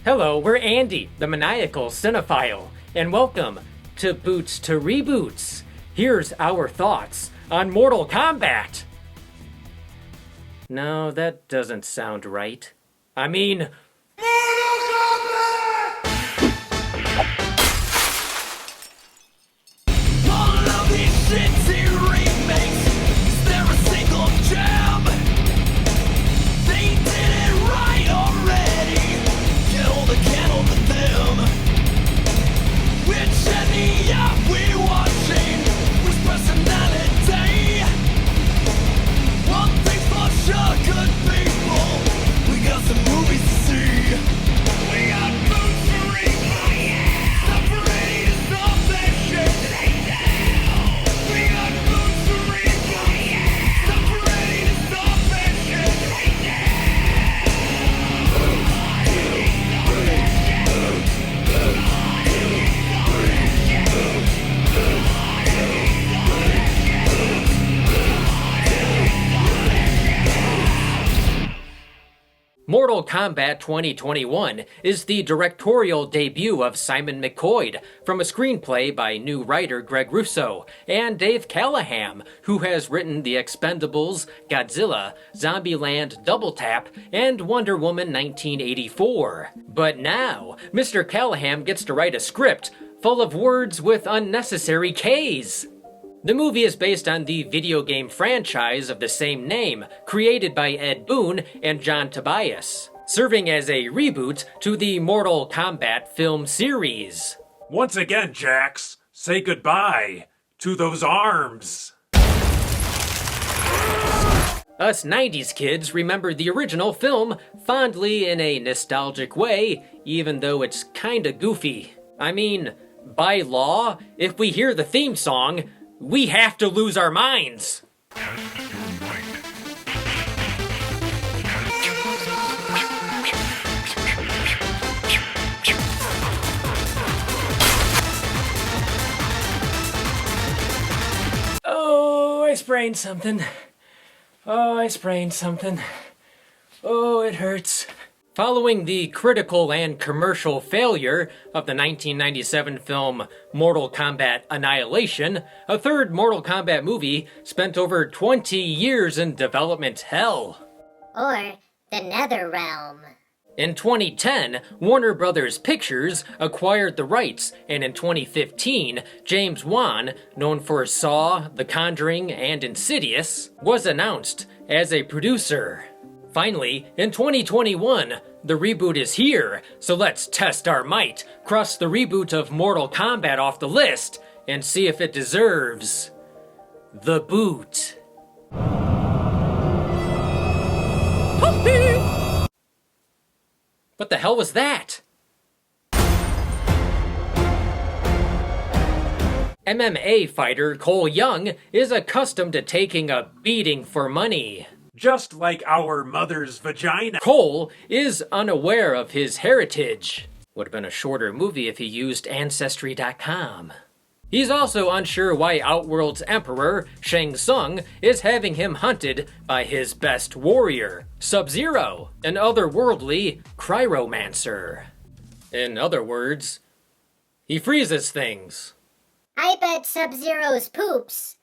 Hello, we're Andy, the Maniacal Cinephile, and welcome to Boots to Reboots. Here's our thoughts on Mortal Kombat. No, that doesn't sound right. I mean, Mortal Kombat! All of these shitty remakes, is there a single gem? They did it right already. Kill the candle to them. Which any are we watching? Whose personality? One thing's for sure, good people. We got some movies to see. We got boots to replay. Stop ready to stop that shit. We got boots to replay. Stop ready to stop that shit. Mortal Kombat 2021 is the directorial debut of Simon McQuoid from a screenplay by new writer Greg Russo and Dave Callaham, who has written The Expendables, Godzilla, Zombieland Double Tap, and Wonder Woman 1984. But now, Mr. Callaham gets to write a script full of words with unnecessary Ks. The movie is based on the video game franchise of the same name, created by Ed Boon and John Tobias, serving as a reboot to the Mortal Kombat film series. Once again, Jax, say goodbye to those arms. Us 90s kids remember the original film fondly in a nostalgic way, even though it's kinda goofy. I mean, by law, if we hear the theme song, we have to lose our minds. Oh, I sprained something. Oh, it hurts. Following the critical and commercial failure of the 1997 film Mortal Kombat Annihilation, a third Mortal Kombat movie spent over 20 years in development hell. Or the Nether Realm. In 2010, Warner Brothers Pictures acquired the rights, and in 2015, James Wan, known for Saw, The Conjuring, and Insidious, was announced as a producer. Finally, in 2021, the reboot is here, so let's test our might, cross the reboot of Mortal Kombat off the list, and see if it deserves the boot. What the hell was that? MMA fighter Cole Young is accustomed to taking a beating for money. Just like our mother's vagina. Cole is unaware of his heritage. Would have been a shorter movie if he used Ancestry.com. He's also unsure why Outworld's emperor, Shang Tsung, is having him hunted by his best warrior, Sub-Zero, an otherworldly cryomancer. In other words, he freezes things. I bet Sub-Zero's poops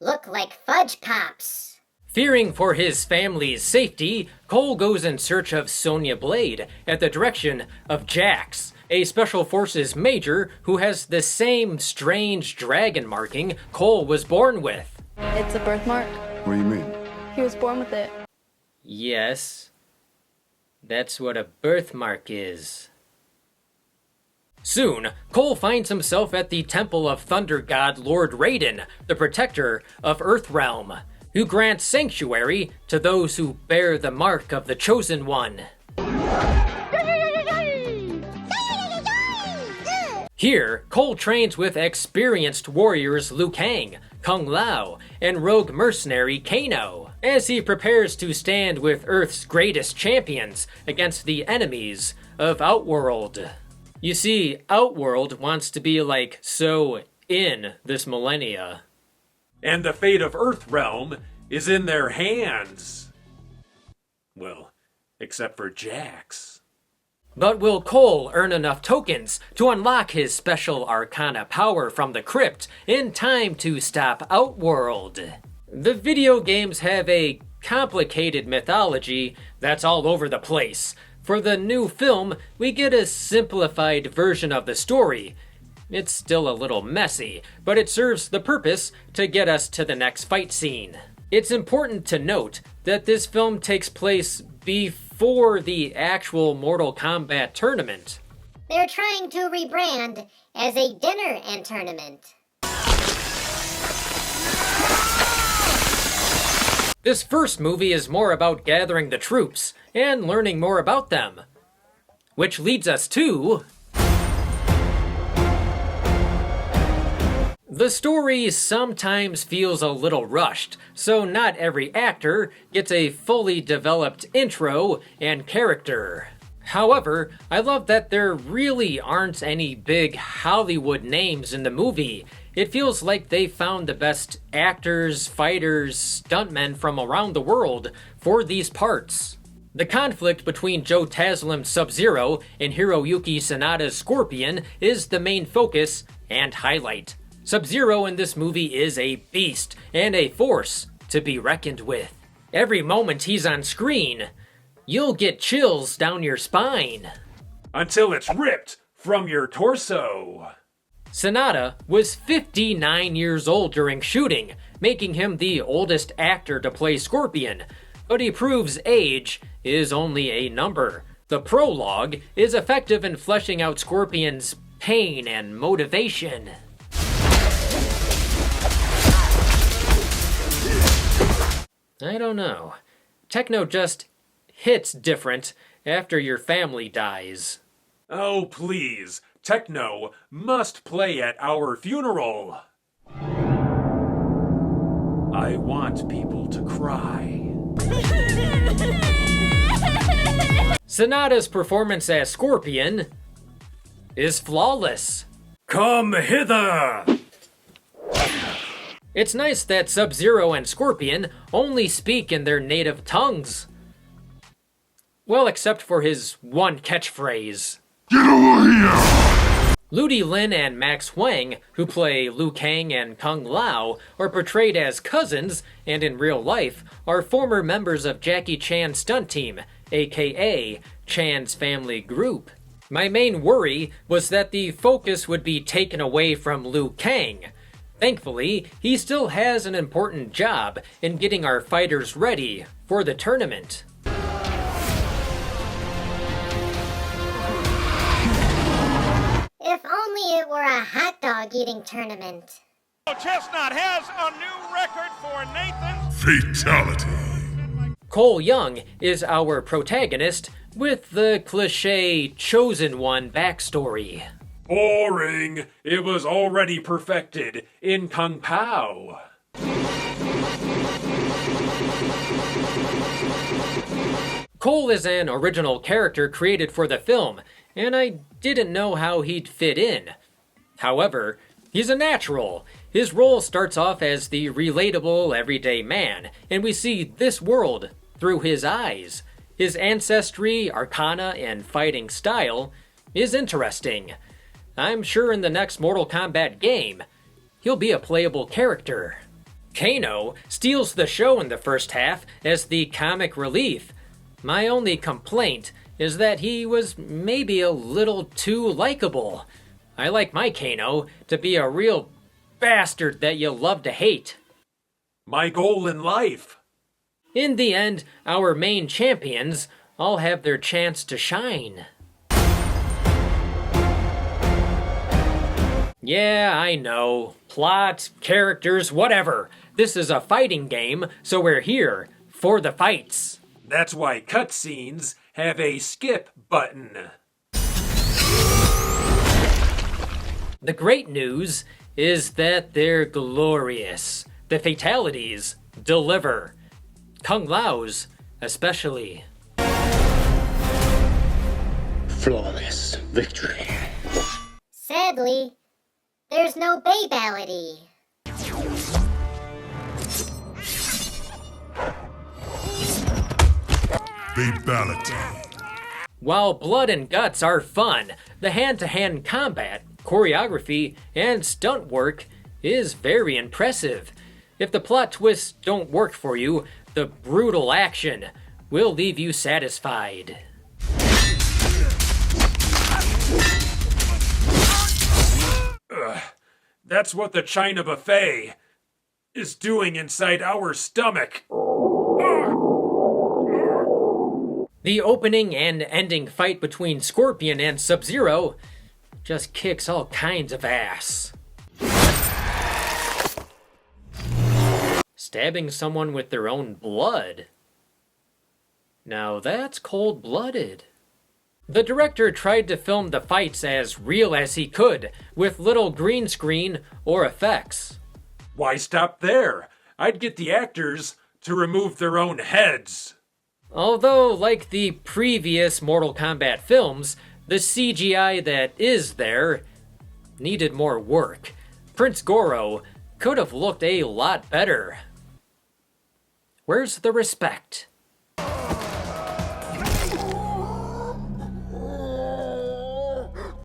look like fudge pops. Fearing for his family's safety, Cole goes in search of Sonya Blade at the direction of Jax, a Special Forces major who has the same strange dragon marking Cole was born with. It's a birthmark. What do you mean? He was born with it. Yes, that's what a birthmark is. Soon, Cole finds himself at the temple of Thunder God Lord Raiden, the protector of Earthrealm, who grants sanctuary to those who bear the mark of the Chosen One. Here, Cole trains with experienced warriors Liu Kang, Kung Lao, and rogue mercenary Kano, as he prepares to stand with Earth's greatest champions against the enemies of Outworld. You see, Outworld wants to be like so in this millennia. And the fate of Earthrealm is in their hands. Well, except for Jax. But will Cole earn enough tokens to unlock his special arcana power from the crypt in time to stop Outworld? The video games have a complicated mythology that's all over the place. For the new film, we get a simplified version of the story. It's still a little messy, but it serves the purpose to get us to the next fight scene. It's important to note that this film takes place before the actual Mortal Kombat tournament. They're trying to rebrand as a dinner and tournament. This first movie is more about gathering the troops and learning more about them. Which leads us to... The story sometimes feels a little rushed, so not every actor gets a fully developed intro and character. However, I love that there really aren't any big Hollywood names in the movie. It feels like they found the best actors, fighters, stuntmen from around the world for these parts. The conflict between Joe Taslim's Sub-Zero and Hiroyuki Sanada's Scorpion is the main focus and highlight. Sub-Zero in this movie is a beast and a force to be reckoned with. Every moment he's on screen, you'll get chills down your spine. Until it's ripped from your torso. Sanada was 59 years old during shooting, making him the oldest actor to play Scorpion, but he proves age is only a number. The prologue is effective in fleshing out Scorpion's pain and motivation. I don't know. Techno just hits different after your family dies. Oh, please. Techno must play at our funeral. I want people to cry. Sanada's performance as Scorpion is flawless. Come hither! It's nice that Sub-Zero and Scorpion only speak in their native tongues. Well, except for his one catchphrase. Get over here! Ludi Lin and Max Huang, who play Liu Kang and Kung Lao, are portrayed as cousins, and in real life are former members of Jackie Chan's stunt team, aka Chan's family group. My main worry was that the focus would be taken away from Liu Kang. Thankfully, he still has an important job in getting our fighters ready for the tournament. If only it were a hot dog eating tournament. Chestnut has a new record for Nathan. Fatality. Cole Young is our protagonist with the cliche chosen one backstory. Boring. It was already perfected in Kung Pao. Cole is an original character created for the film, and I didn't know how he'd fit in. However, he's a natural. His role starts off as the relatable everyday man, and we see this world through his eyes. His ancestry, arcana, and fighting style is interesting. I'm sure in the next Mortal Kombat game, he'll be a playable character. Kano steals the show in the first half as the comic relief. My only complaint is that he was maybe a little too likable. I like my Kano to be a real bastard that you love to hate. My goal in life. In the end, our main champions all have their chance to shine. Yeah, I know. Plot, characters, whatever. This is a fighting game, so we're here for the fights. That's why cutscenes have a skip button. The great news is that they're glorious. The fatalities deliver. Kung Lao's especially. Flawless victory. Sadly, there's no babality. Fatality. While blood and guts are fun, the hand-to-hand combat, choreography, and stunt work is very impressive. If the plot twists don't work for you, the brutal action will leave you satisfied. That's what the China buffet is doing inside our stomach. The opening and ending fight between Scorpion and Sub-Zero just kicks all kinds of ass. Stabbing someone with their own blood. Now that's cold-blooded. The director tried to film the fights as real as he could, with little green screen or effects. Why stop there? I'd get the actors to remove their own heads. Although, like the previous Mortal Kombat films, the CGI that is there needed more work. Prince Goro could have looked a lot better. Where's the respect?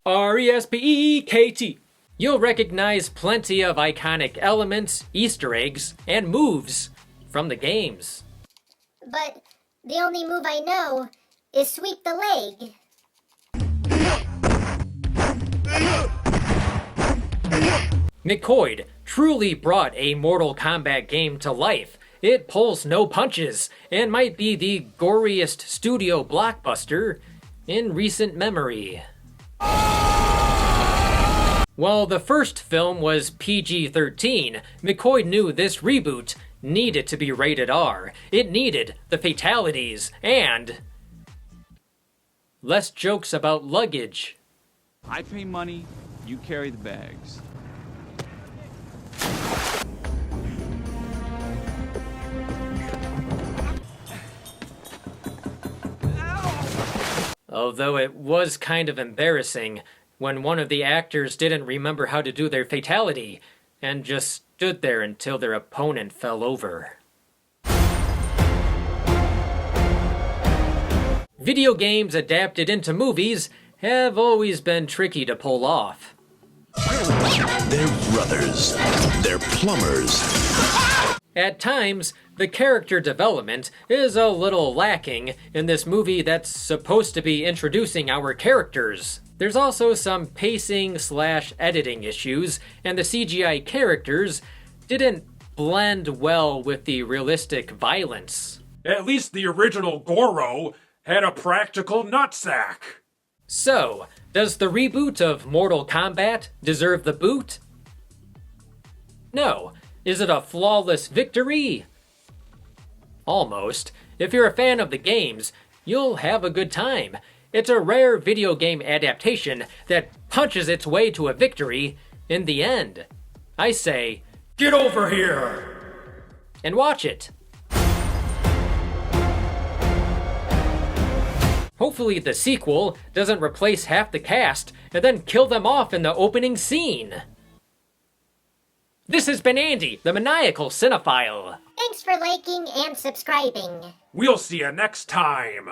R-E-S-P-E-K-T. You'll recognize plenty of iconic elements, Easter eggs, and moves from the games. But the only move I know is sweep the leg. McQuoid truly brought a Mortal Kombat game to life. It pulls no punches and might be the goriest studio blockbuster in recent memory. While the first film was PG-13, McQuoid knew this reboot needed to be rated R. It needed the fatalities and less jokes about luggage. I pay money, you carry the bags. Although it was kind of embarrassing when one of the actors didn't remember how to do their fatality and just stood there until their opponent fell over. Video games adapted into movies have always been tricky to pull off. They're brothers. They're plumbers. At times, the character development is a little lacking in this movie that's supposed to be introducing our characters. There's also some pacing/editing issues, and the CGI characters didn't blend well with the realistic violence. At least the original Goro had a practical nutsack. So, does the reboot of Mortal Kombat deserve the boot? No. Is it a flawless victory? Almost. If you're a fan of the games, you'll have a good time. It's a rare video game adaptation that punches its way to a victory in the end. I say, get over here and watch it. Hopefully the sequel doesn't replace half the cast and then kill them off in the opening scene. This has been Andy, the Maniacal Cinephile. Thanks for liking and subscribing. We'll see you next time.